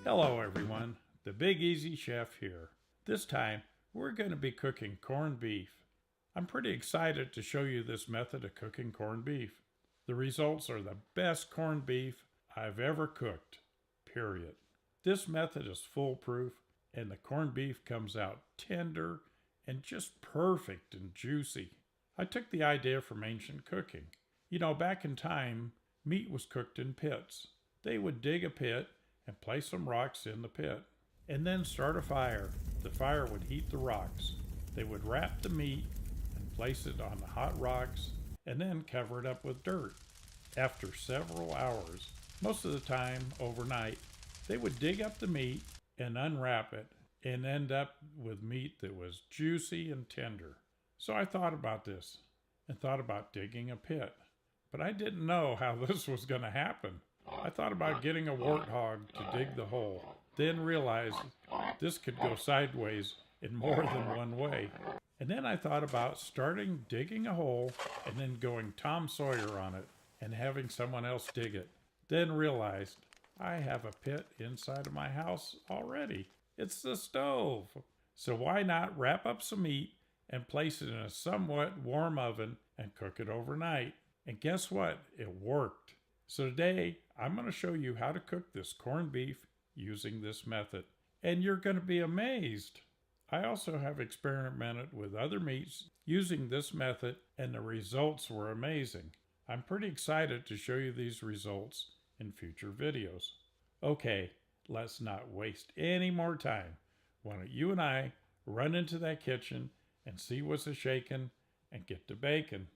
Hello everyone, the Big Easy Chef here. This time we're going to be cooking corned beef. I'm pretty excited to show you this method of cooking corned beef. The results are the best corned beef I've ever cooked, period. This method is foolproof and the corned beef comes out tender and just perfect and juicy. I took the idea from ancient cooking. You know, back in time, meat was cooked in pits. They would dig a pit and place some rocks in the pit, and then start a fire. The fire would heat the rocks. They would wrap the meat and place it on the hot rocks, and then cover it up with dirt. After several hours, most of the time overnight, they would dig up the meat and unwrap it, and end up with meat that was juicy and tender. So I thought about this, and thought about digging a pit. But I didn't know how this was going to happen. I thought about getting a warthog to dig the hole, then realized this could go sideways in more than one way. And then I thought about starting digging a hole and then going Tom Sawyer on it and having someone else dig it. Then realized I have a pit inside of my house already. It's the stove. So why not wrap up some meat and place it in a somewhat warm oven and cook it overnight? And guess what? It worked. So today, I'm going to show you how to cook this corned beef using this method. And you're going to be amazed. I also have experimented with other meats using this method, and the results were amazing. I'm pretty excited to show you these results in future videos. Okay, let's not waste any more time. Why don't you and I run into that kitchen and see what's a-shaking and get to baking.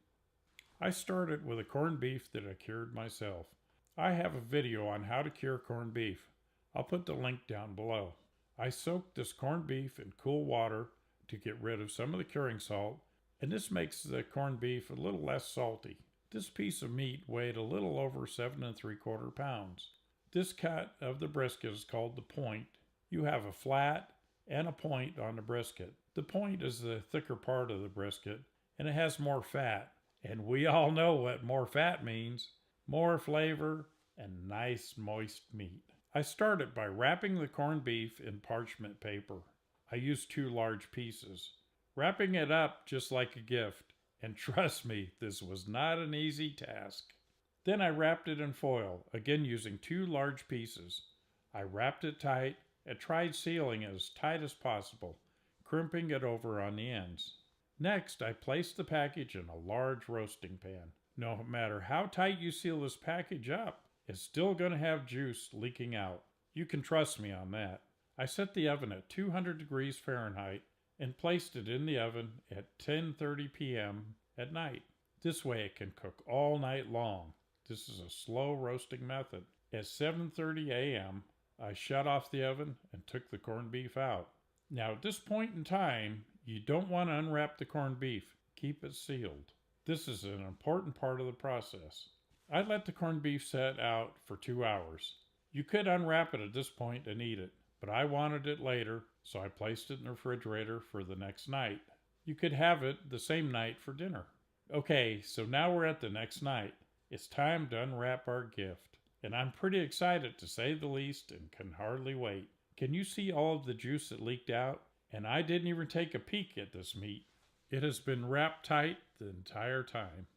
I started with a corned beef that I cured myself. I have a video on how to cure corned beef. I'll put the link down below. I soaked this corned beef in cool water to get rid of some of the curing salt, and this makes the corned beef a little less salty. This piece of meat weighed a little over 7 3/4 pounds. This cut of the brisket is called the point. You have a flat and a point on the brisket. The point is the thicker part of the brisket, and it has more fat. And we all know what more fat means. More flavor and nice moist meat. I started by wrapping the corned beef in parchment paper. I used 2 large pieces. Wrapping it up just like a gift. And trust me, this was not an easy task. Then I wrapped it in foil, again using 2 large pieces. I wrapped it tight and tried sealing it as tight as possible, crimping it over on the ends. Next, I placed the package in a large roasting pan. No matter how tight you seal this package up, it's still going to have juice leaking out. You can trust me on that. I set the oven at 200 degrees Fahrenheit and placed it in the oven at 10:30 p.m. at night. This way it can cook all night long. This is a slow roasting method. At 7:30 a.m., I shut off the oven and took the corned beef out. Now at this point in time, you don't want to unwrap the corned beef. Keep it sealed. This is an important part of the process. I let the corned beef set out for 2 hours. You could unwrap it at this point and eat it, but I wanted it later, so I placed it in the refrigerator for the next night. You could have it the same night for dinner. Okay, so now we're at the next night. It's time to unwrap our gift. And I'm pretty excited to say the least and can hardly wait. Can you see all of the juice that leaked out? And I didn't even take a peek at this meat. It has been wrapped tight the entire time.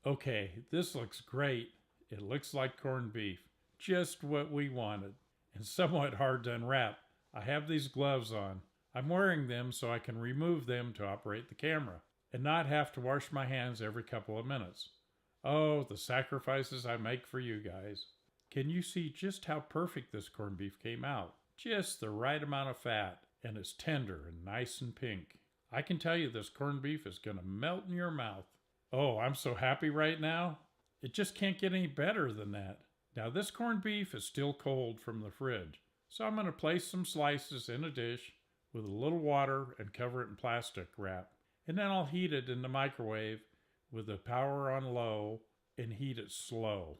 Okay, this looks great. It looks like corned beef. Just what we wanted. And somewhat hard to unwrap. I have these gloves on. I'm wearing them so I can remove them to operate the camera and not have to wash my hands every couple of minutes. Oh, the sacrifices I make for you guys. Can you see just how perfect this corned beef came out? Just the right amount of fat. And it's tender and nice and pink. I can tell you this corned beef is going to melt in your mouth. Oh, I'm so happy right now. It just can't get any better than that. Now this corned beef is still cold from the fridge, so I'm going to place some slices in a dish with a little water and cover it in plastic wrap. And then I'll heat it in the microwave with the power on low and heat it slow.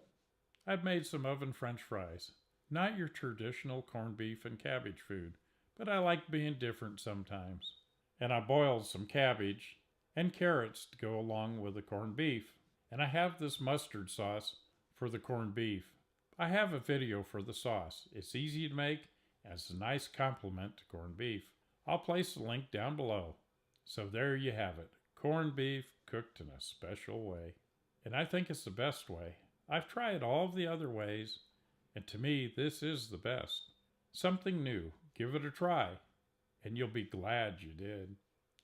I've made some oven French fries. Not your traditional corned beef and cabbage food, but I like being different sometimes. And I boiled some cabbage and carrots to go along with the corned beef. And I have this mustard sauce for the corned beef. I have a video for the sauce. It's easy to make as a nice compliment to corned beef. I'll place the link down below. So there you have it, corned beef cooked in a special way. And I think it's the best way. I've tried all of the other ways, and to me, this is the best. Something new. Give it a try, and you'll be glad you did.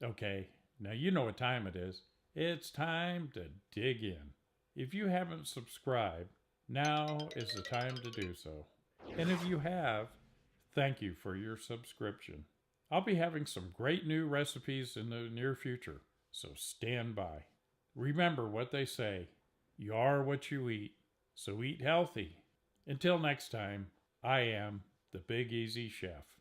Okay, now you know what time it is. It's time to dig in. If you haven't subscribed, now is the time to do so. And if you have, thank you for your subscription. I'll be having some great new recipes in the near future, so stand by. Remember what they say, you are what you eat, so eat healthy. Until next time, I am the Big Easy Chef.